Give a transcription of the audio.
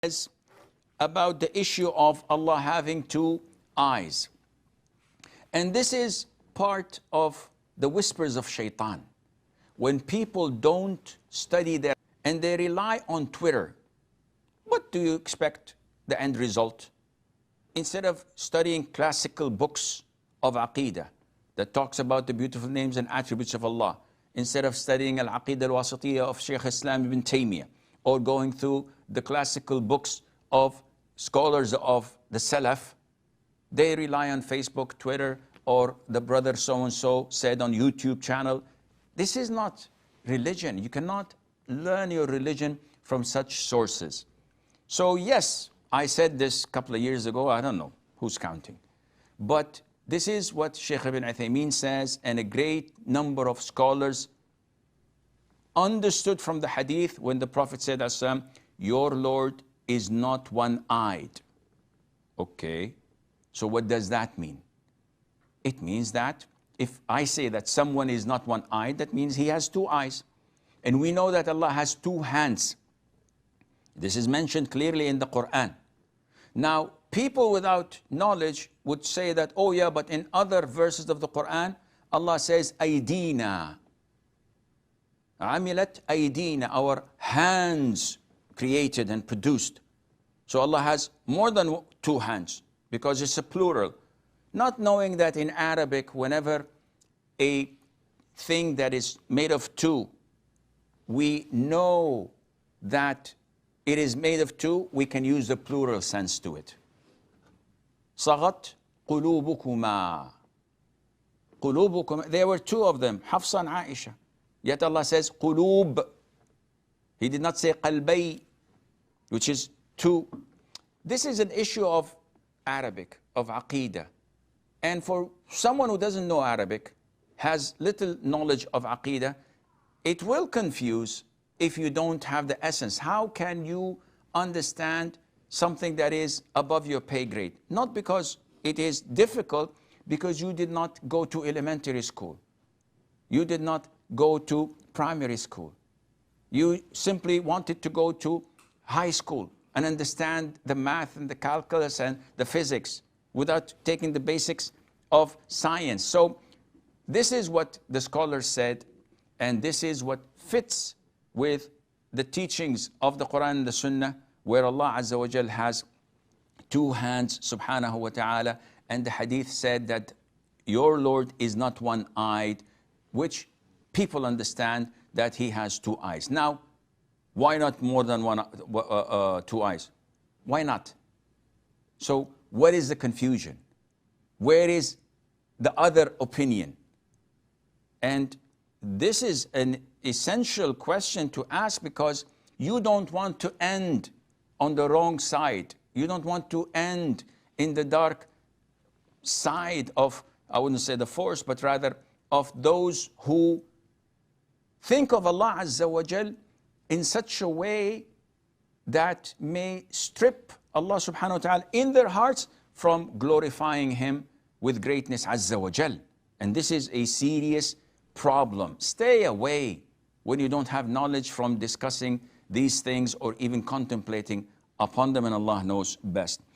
is about the issue of Allah having two eyes. And this is part of the whispers of shaitan. When people don't study their, and they rely on Twitter, what do you expect the end result? Instead of studying classical books of Aqidah that talks about the beautiful names and attributes of Allah, instead of studying Al-Aqidah Al-Wasatiyah of Shaykh Islam ibn Taymiyyah, or going through the classical books of scholars of the Salaf, they rely on Facebook, Twitter, or the brother so-and-so said on YouTube channel. This is not religion. You cannot learn your religion from such sources. So yes, I said this a couple of years ago, I don't know who's counting. But this is what Shaykh ibn Uthaymeen says, and a great number of scholars understood from the hadith when the Prophet said, your Lord is not one-eyed. Okay, so what does that mean? It means that if I say that someone is not one-eyed, that means he has two eyes. And we know that Allah has two hands. This is mentioned clearly in the Quran. Now, people without knowledge would say that, oh yeah, but in other verses of the Quran, Allah says, Aydina. Amilat Aydina, our hands created and produced. So Allah has more than two hands because it's a plural. Not knowing that in Arabic, whenever a thing that is made of two, we know that it is made of two, we can use the plural sense to it. Sagat qulubukuma. Qulubukuma. There were two of them, Hafsa and Aisha. Yet Allah says qulub. He did not say qalbay, which is two. This is an issue of Arabic, of Aqidah. And for someone who doesn't know Arabic, has little knowledge of Aqidah, it will confuse if you don't have the essence. How can you understand something that is above your pay grade? Not because it is difficult, because you did not go to elementary school. You did not go to primary school. You simply wanted to go to high school and understand the math and the calculus and the physics without taking the basics of science. So this is what the scholars said, and this is what fits with the teachings of the Quran and the Sunnah, where Allah Azza wa Jal has two hands, subhanahu wa ta'ala, and the hadith said that your Lord is not one-eyed, which people understand that he has two eyes. Now, why not more than two eyes? Why not? So what is the confusion? Where is the other opinion? And this is an essential question to ask, because you don't want to end on the wrong side. You don't want to end in the dark side of, I wouldn't say the force, but rather of those who think of Allah Azza wa Jal in such a way that may strip Allah subhanahu wa ta'ala in their hearts from glorifying Him with greatness Azza wa Jal. And this is a serious problem. Stay away when you don't have knowledge from discussing these things or even contemplating upon them, and Allah knows best.